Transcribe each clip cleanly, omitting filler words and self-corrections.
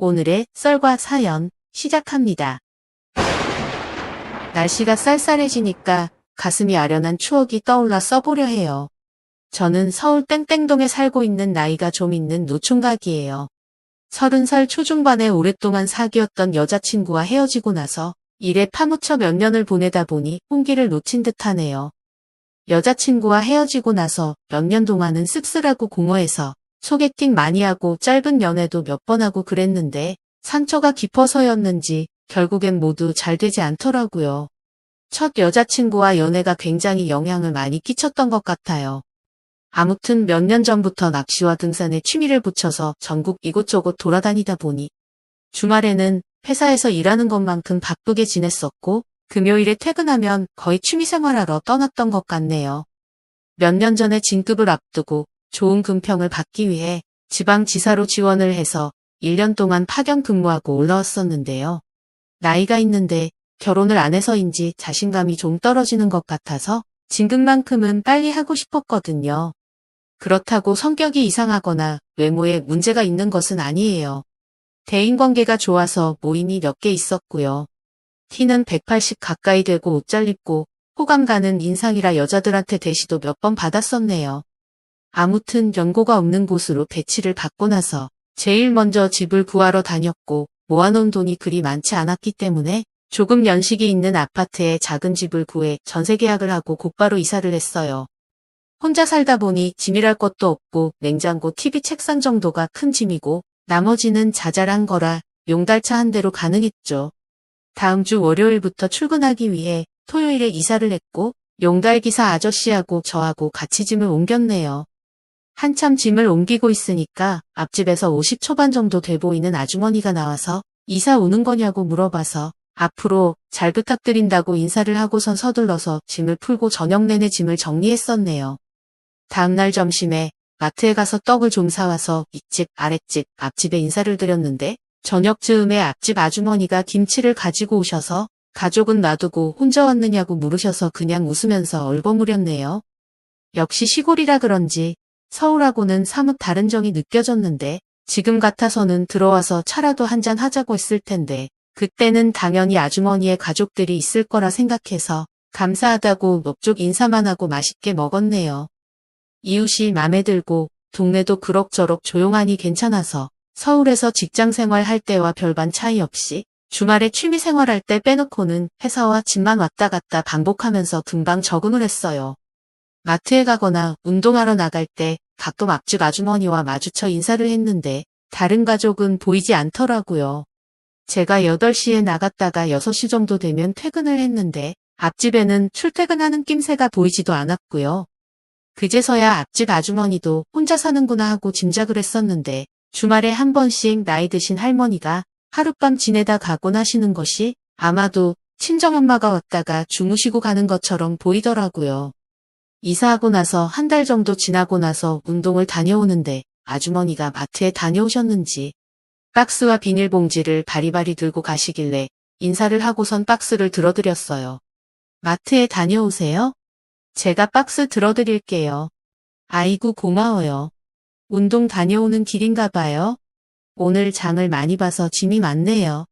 오늘의 썰과 사연 시작합니다. 날씨가 쌀쌀해지니까 가슴이 아련한 추억이 떠올라 써보려 해요. 저는 서울 땡땡동에 살고 있는 나이가 좀 있는 노총각이에요. 30살 초중반에 오랫동안 사귀었던 여자친구와 헤어지고 나서 일에 파묻혀 몇 년을 보내다 보니 홍기를 놓친 듯하네요. 여자친구와 헤어지고 나서 몇 년 동안은 씁쓸하고 공허해서 소개팅 많이 하고 짧은 연애도 몇 번 하고 그랬는데 상처가 깊어서였는지 결국엔 모두 잘 되지 않더라고요. 첫 여자친구와 연애가 굉장히 영향을 많이 끼쳤던 것 같아요. 아무튼 몇 년 전부터 낚시와 등산에 취미를 붙여서 전국 이곳저곳 돌아다니다 보니 주말에는 회사에서 일하는 것만큼 바쁘게 지냈었고 금요일에 퇴근하면 거의 취미생활하러 떠났던 것 같네요. 몇 년 전에 진급을 앞두고 좋은 금평을 받기 위해 지방지사로 지원을 해서 1년 동안 파견 근무하고 올라왔었는데요. 나이가 있는데 결혼을 안 해서인지 자신감이 좀 떨어지는 것 같아서 진급만큼은 빨리 하고 싶었거든요. 그렇다고 성격이 이상하거나 외모에 문제가 있는 것은 아니에요. 대인관계가 좋아서 모임이 몇 개 있었고요. 키는 180 가까이 되고 옷 잘 입고 호감 가는 인상이라 여자들한테 대시도 몇 번 받았었네요. 아무튼 연고가 없는 곳으로 배치를 받고 나서 제일 먼저 집을 구하러 다녔고 모아놓은 돈이 그리 많지 않았기 때문에 조금 연식이 있는 아파트에 작은 집을 구해 전세 계약을 하고 곧바로 이사를 했어요. 혼자 살다 보니 짐이랄 것도 없고 냉장고, TV, 책상 정도가 큰 짐이고 나머지는 자잘한 거라 용달차 한 대로 가능했죠. 다음 주 월요일부터 출근하기 위해 토요일에 이사를 했고 용달 기사 아저씨하고 저하고 같이 짐을 옮겼네요. 한참 짐을 옮기고 있으니까 앞집에서 50 초반 정도 돼 보이는 아주머니가 나와서 이사 오는 거냐고 물어봐서 앞으로 잘 부탁드린다고 인사를 하고선 서둘러서 짐을 풀고 저녁 내내 짐을 정리했었네요. 다음날 점심에 마트에 가서 떡을 좀 사와서 윗집, 아랫집, 앞집에 인사를 드렸는데 저녁 즈음에 앞집 아주머니가 김치를 가지고 오셔서 가족은 놔두고 혼자 왔느냐고 물으셔서 그냥 웃으면서 얼버무렸네요. 역시 시골이라 그런지 서울하고는 사뭇 다른 정이 느껴졌는데 지금 같아서는 들어와서 차라도 한잔 하자고 했을 텐데 그때는 당연히 아주머니의 가족들이 있을 거라 생각해서 감사하다고 넙죽 인사만 하고 맛있게 먹었네요. 이웃이 맘에 들고 동네도 그럭저럭 조용하니 괜찮아서 서울에서 직장 생활할 때와 별반 차이 없이 주말에 취미 생활할 때 빼놓고는 회사와 집만 왔다 갔다 반복하면서 금방 적응을 했어요. 마트에 가거나 운동하러 나갈 때 가끔 앞집 아주머니와 마주쳐 인사를 했는데 다른 가족은 보이지 않더라고요. 제가 8시에 나갔다가 6시 정도 되면 퇴근을 했는데 앞집에는 출퇴근하는 낌새가 보이지도 않았고요. 그제서야 앞집 아주머니도 혼자 사는구나 하고 짐작을 했었는데 주말에 한 번씩 나이 드신 할머니가 하룻밤 지내다 가곤 하시는 것이 아마도 친정엄마가 왔다가 주무시고 가는 것처럼 보이더라고요. 이사하고 나서 한 달 정도 지나고 나서 운동을 다녀오는데 아주머니가 마트에 다녀오셨는지 박스와 비닐봉지를 바리바리 들고 가시길래 인사를 하고선 박스를 들어드렸어요. 마트에 다녀오세요? 제가 박스 들어드릴게요. 아이고 고마워요. 운동 다녀오는 길인가 봐요. 오늘 장을 많이 봐서 짐이 많네요.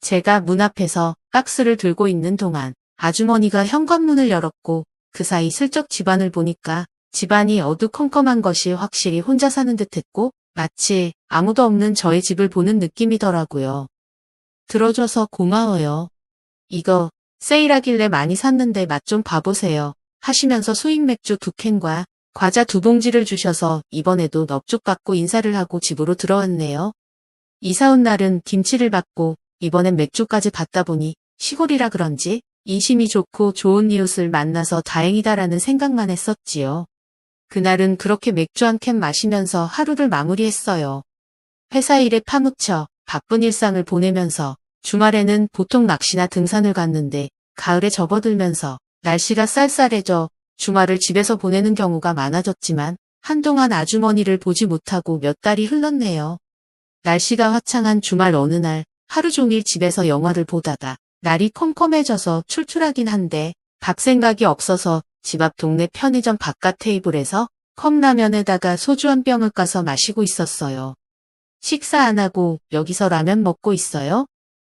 제가 문 앞에서 박스를 들고 있는 동안 아주머니가 현관문을 열었고 그 사이 슬쩍 집안을 보니까 집안이 어두컴컴한 것이 확실히 혼자 사는 듯했고 마치 아무도 없는 저의 집을 보는 느낌이더라고요. 들어줘서 고마워요. 이거 세일하길래 많이 샀는데 맛 좀 봐보세요. 하시면서 수입 맥주 2캔과 과자 2봉지를 주셔서 이번에도 넙죽 받고 인사를 하고 집으로 들어왔네요. 이사 온 날은 김치를 받고 이번엔 맥주까지 받다 보니 시골이라 그런지 인심이 좋고 좋은 이웃을 만나서 다행이다라는 생각만 했었지요. 그날은 그렇게 맥주 한 캔 마시면서 하루를 마무리했어요. 회사 일에 파묻혀 바쁜 일상을 보내면서 주말에는 보통 낚시나 등산을 갔는데 가을에 접어들면서 날씨가 쌀쌀해져 주말을 집에서 보내는 경우가 많아졌지만 한동안 아주머니를 보지 못하고 몇 달이 흘렀네요. 날씨가 화창한 주말 어느 날 하루 종일 집에서 영화를 보다가 날이 컴컴해져서 출출하긴 한데 밥 생각이 없어서 집 앞 동네 편의점 바깥 테이블에서 컵라면에다가 소주 한 병을 까서 마시고 있었어요. 식사 안 하고 여기서 라면 먹고 있어요?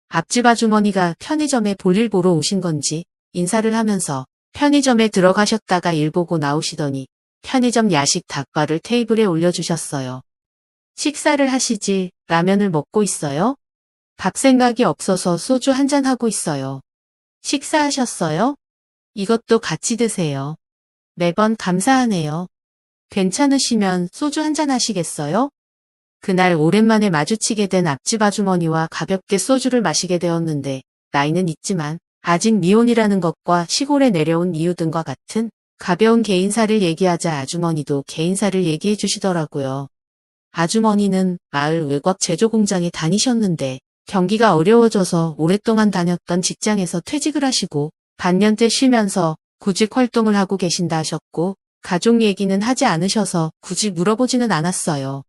앞집 아주머니가 편의점에 볼일 보러 오신 건지 인사를 하면서 편의점에 들어가셨다가 일 보고 나오시더니 편의점 야식 닭발을 테이블에 올려주셨어요. 식사를 하시지 라면을 먹고 있어요? 밥 생각이 없어서 소주 한잔 하고 있어요. 식사하셨어요? 이것도 같이 드세요. 매번 감사하네요. 괜찮으시면 소주 한잔 하시겠어요? 그날 오랜만에 마주치게 된 앞집 아주머니와 가볍게 소주를 마시게 되었는데 나이는 있지만 아직 미혼이라는 것과 시골에 내려온 이유 등과 같은 가벼운 개인사를 얘기하자 아주머니도 개인사를 얘기해 주시더라고요. 아주머니는 마을 외곽 제조공장에 다니셨는데 경기가 어려워져서 오랫동안 다녔던 직장에서 퇴직을 하시고 반년째 쉬면서 구직 활동을 하고 계신다 하셨고 가족 얘기는 하지 않으셔서 굳이 물어보지는 않았어요.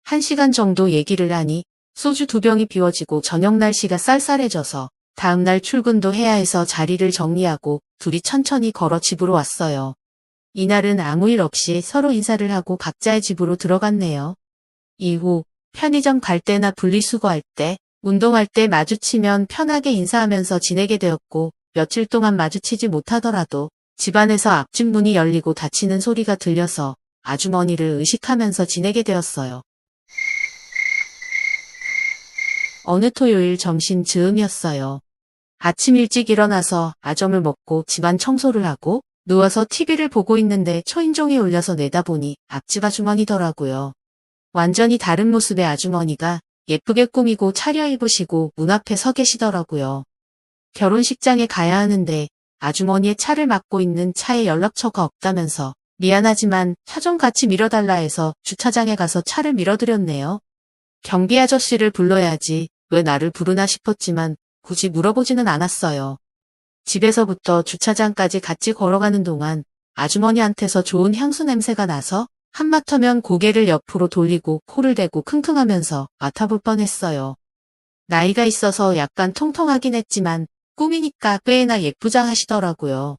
1시간 정도 얘기를 하니 소주 2병이 비워지고 저녁 날씨가 쌀쌀해져서 다음날 출근도 해야 해서 자리를 정리하고 둘이 천천히 걸어 집으로 왔어요. 이날은 아무 일 없이 서로 인사를 하고 각자의 집으로 들어갔네요. 이후 편의점 갈 때나 분리수거할 때, 운동할 때 마주치면 편하게 인사하면서 지내게 되었고 며칠 동안 마주치지 못하더라도 집안에서 앞집 문이 열리고 닫히는 소리가 들려서 아주머니를 의식하면서 지내게 되었어요. 어느 토요일 점심 즈음이었어요. 아침 일찍 일어나서 아점을 먹고 집안 청소를 하고 누워서 TV를 보고 있는데 초인종이 울려서 내다보니 앞집 아주머니더라고요. 완전히 다른 모습의 아주머니가 예쁘게 꾸미고 차려입으시고 문 앞에 서 계시더라고요. 결혼식장에 가야 하는데 아주머니의 차를 맡고 있는 차에 연락처가 없다면서 미안하지만 차 좀 같이 밀어달라 해서 주차장에 가서 차를 밀어드렸네요. 경비 아저씨를 불러야지 왜 나를 부르나 싶었지만 굳이 물어보지는 않았어요. 집에서부터 주차장까지 같이 걸어가는 동안 아주머니한테서 좋은 향수 냄새가 나서 한마터면 고개를 옆으로 돌리고 코를 대고 킁킁하면서 맡아볼 뻔했어요. 나이가 있어서 약간 통통하긴 했지만 꾸미니까 꽤나 예쁘장하시더라고요.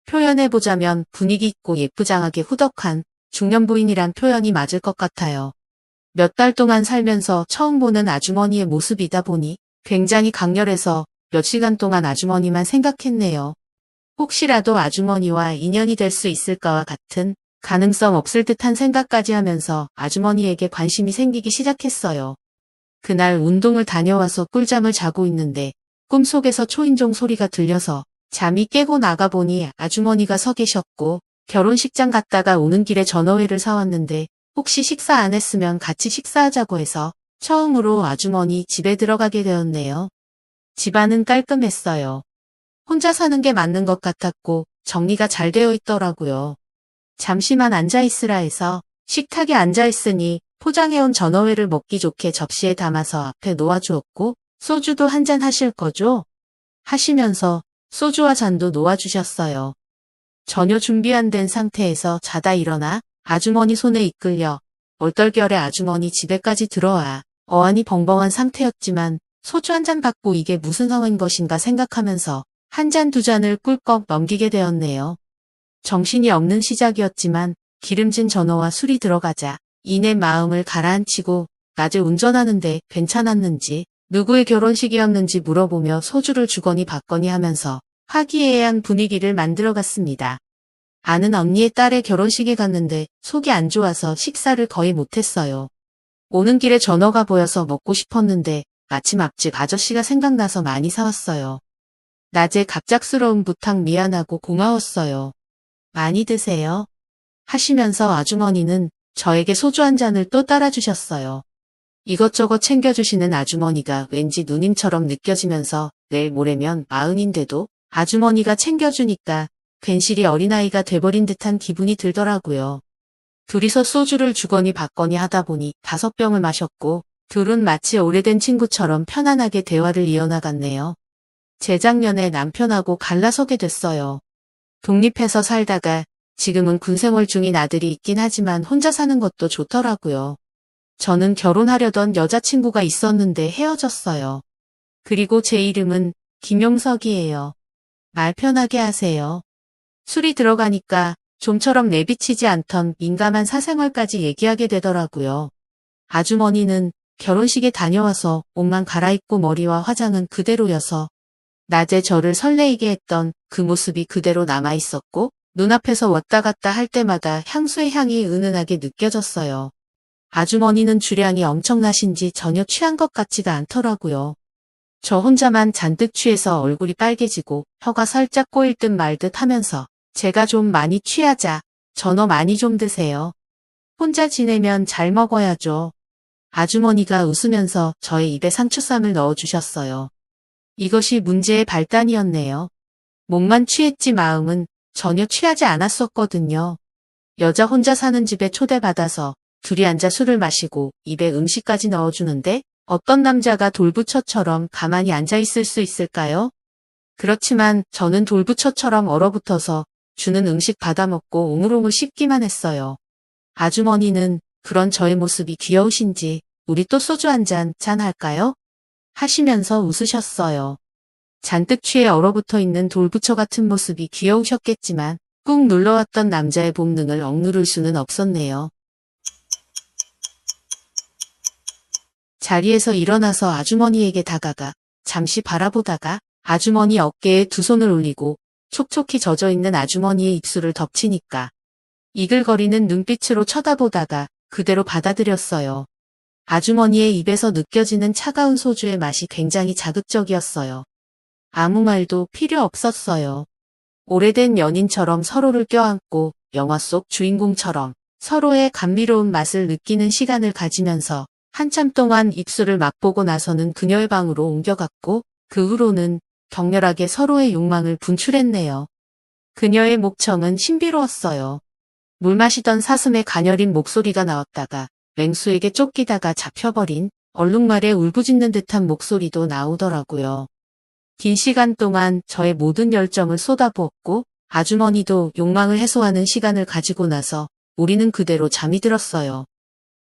표현해보자면 분위기 있고 예쁘장하게 후덕한 중년부인이란 표현이 맞을 것 같아요. 몇 달 동안 살면서 처음 보는 아주머니의 모습이다 보니 굉장히 강렬해서 몇 시간 동안 아주머니만 생각했네요. 혹시라도 아주머니와 인연이 될 수 있을까와 같은 가능성 없을 듯한 생각까지 하면서 아주머니에게 관심이 생기기 시작했어요. 그날 운동을 다녀와서 꿀잠을 자고 있는데 꿈속에서 초인종 소리가 들려서 잠이 깨고 나가보니 아주머니가 서 계셨고 결혼식장 갔다가 오는 길에 전어회를 사왔는데 혹시 식사 안 했으면 같이 식사하자고 해서 처음으로 아주머니 집에 들어가게 되었네요. 집안은 깔끔했어요. 혼자 사는 게 맞는 것 같았고 정리가 잘 되어 있더라고요. 잠시만 앉아있으라 해서 식탁에 앉아있으니 포장해온 전어회를 먹기 좋게 접시에 담아서 앞에 놓아주었고 소주도 한잔 하실 거죠? 하시면서 소주와 잔도 놓아주셨어요. 전혀 준비 안 된 상태에서 자다 일어나 아주머니 손에 이끌려 얼떨결에 아주머니 집에까지 들어와 어안이 벙벙한 상태였지만 소주 한 잔 받고 이게 무슨 상황인 것인가 생각하면서 한 잔 두 잔을 꿀꺽 넘기게 되었네요. 정신이 없는 시작이었지만 기름진 전어와 술이 들어가자 이내 마음을 가라앉히고 낮에 운전하는데 괜찮았는지 누구의 결혼식이었는지 물어보며 소주를 주거니 받거니 하면서 화기애애한 분위기를 만들어갔습니다. 아는 언니의 딸의 결혼식에 갔는데 속이 안 좋아서 식사를 거의 못했어요. 오는 길에 전어가 보여서 먹고 싶었는데 마침 앞집 아저씨가 생각나서 많이 사왔어요. 낮에 갑작스러운 부탁 미안하고 고마웠어요. 많이 드세요. 하시면서 아주머니는 저에게 소주 한 잔을 또 따라주셨어요. 이것저것 챙겨주시는 아주머니가 왠지 누님처럼 느껴지면서 내일 모레면 40인데도 아주머니가 챙겨주니까 괜시리 어린아이가 돼버린 듯한 기분이 들더라고요. 둘이서 소주를 주거니 받거니 하다 보니 5병을 마셨고 둘은 마치 오래된 친구처럼 편안하게 대화를 이어나갔네요. 재작년에 남편하고 갈라서게 됐어요. 독립해서 살다가 지금은 군생활 중인 아들이 있긴 하지만 혼자 사는 것도 좋더라고요. 저는 결혼하려던 여자친구가 있었는데 헤어졌어요. 그리고 제 이름은 김용석이에요. 말 편하게 하세요. 술이 들어가니까 좀처럼 내비치지 않던 민감한 사생활까지 얘기하게 되더라고요. 아주머니는 결혼식에 다녀와서 옷만 갈아입고 머리와 화장은 그대로여서 낮에 저를 설레이게 했던 그 모습이 그대로 남아있었고 눈앞에서 왔다 갔다 할 때마다 향수의 향이 은은하게 느껴졌어요. 아주머니는 주량이 엄청나신지 전혀 취한 것 같지가 않더라고요. 저 혼자만 잔뜩 취해서 얼굴이 빨개지고 혀가 살짝 꼬일 듯 말 듯 하면서 제가 좀 많이 취하자. 전어 많이 좀 드세요. 혼자 지내면 잘 먹어야죠. 아주머니가 웃으면서 저의 입에 상추쌈을 넣어주셨어요. 이것이 문제의 발단이었네요. 몸만 취했지 마음은 전혀 취하지 않았었거든요. 여자 혼자 사는 집에 초대받아서 둘이 앉아 술을 마시고 입에 음식까지 넣어주는데 어떤 남자가 돌부처처럼 가만히 앉아있을 수 있을까요? 그렇지만 저는 돌부처처럼 얼어붙어서 주는 음식 받아먹고 오물오물 씹기만 했어요. 아주머니는 그런 저의 모습이 귀여우신지 우리 또 소주 한 잔 할까요? 하시면서 웃으셨어요. 잔뜩 취해 얼어붙어 있는 돌부처 같은 모습이 귀여우셨겠지만 꾹 눌러왔던 남자의 본능을 억누를 수는 없었네요. 자리에서 일어나서 아주머니에게 다가가 잠시 바라보다가 아주머니 어깨에 두 손을 올리고 촉촉히 젖어있는 아주머니의 입술을 덮치니까 이글거리는 눈빛으로 쳐다보다가 그대로 받아들였어요. 아주머니의 입에서 느껴지는 차가운 소주의 맛이 굉장히 자극적이었어요. 아무 말도 필요 없었어요. 오래된 연인처럼 서로를 껴안고 영화 속 주인공처럼 서로의 감미로운 맛을 느끼는 시간을 가지면서 한참 동안 입술을 맛보고 나서는 그녀의 방으로 옮겨갔고 그 후로는 격렬하게 서로의 욕망을 분출했네요. 그녀의 목청은 신비로웠어요. 물 마시던 사슴의 가녀린 목소리가 나왔다가 맹수에게 쫓기다가 잡혀버린 얼룩말에 울부짖는 듯한 목소리도 나오더라고요. 긴 시간 동안 저의 모든 열정을 쏟아부었고 아주머니도 욕망을 해소하는 시간을 가지고 나서 우리는 그대로 잠이 들었어요.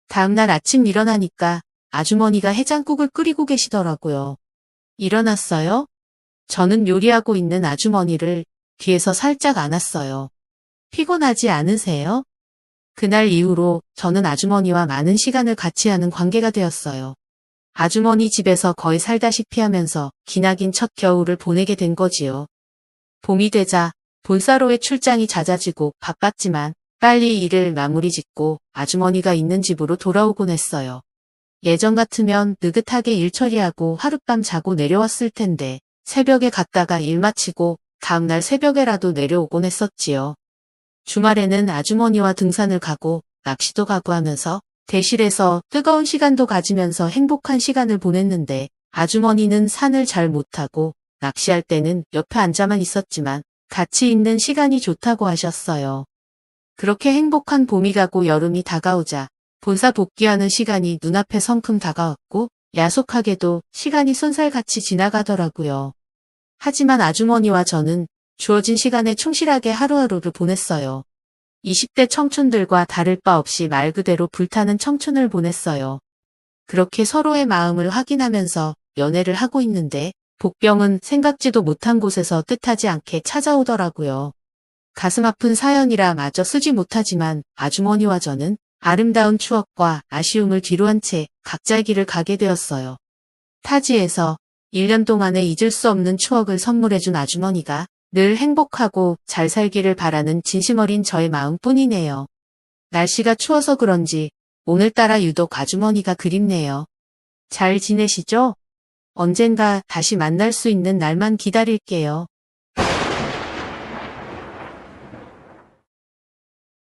다음날 아침 일어나니까 아주머니가 해장국을 끓이고 계시더라고요. 일어났어요? 저는 요리하고 있는 아주머니를 뒤에서 살짝 안았어요. 피곤하지 않으세요? 그날 이후로 저는 아주머니와 많은 시간을 같이 하는 관계가 되었어요. 아주머니 집에서 거의 살다시피 하면서 기나긴 첫 겨울을 보내게 된 거지요. 봄이 되자 본사로의 출장이 잦아지고 바빴지만 빨리 일을 마무리 짓고 아주머니가 있는 집으로 돌아오곤 했어요. 예전 같으면 느긋하게 일 처리하고 하룻밤 자고 내려왔을 텐데 새벽에 갔다가 일 마치고 다음날 새벽에라도 내려오곤 했었지요. 주말에는 아주머니와 등산을 가고 낚시도 가고 하면서 대실에서 뜨거운 시간도 가지면서 행복한 시간을 보냈는데 아주머니는 산을 잘 못하고 낚시할 때는 옆에 앉아만 있었지만 같이 있는 시간이 좋다고 하셨어요. 그렇게 행복한 봄이 가고 여름이 다가오자 본사 복귀하는 시간이 눈앞에 성큼 다가왔고 야속하게도 시간이 쏜살같이 지나가더라고요. 하지만 아주머니와 저는 주어진 시간에 충실하게 하루하루를 보냈어요. 20대 청춘들과 다를 바 없이 말 그대로 불타는 청춘을 보냈어요. 그렇게 서로의 마음을 확인하면서 연애를 하고 있는데 복병은 생각지도 못한 곳에서 뜻하지 않게 찾아오더라고요. 가슴 아픈 사연이라 마저 쓰지 못하지만 아주머니와 저는 아름다운 추억과 아쉬움을 뒤로한 채 각자의 길을 가게 되었어요. 타지에서 1년 동안에 잊을 수 없는 추억을 선물해준 아주머니가 늘 행복하고 잘 살기를 바라는 진심 어린 저의 마음뿐이네요. 날씨가 추워서 그런지 오늘따라 유독 아주머니가 그립네요. 잘 지내시죠? 언젠가 다시 만날 수 있는 날만 기다릴게요.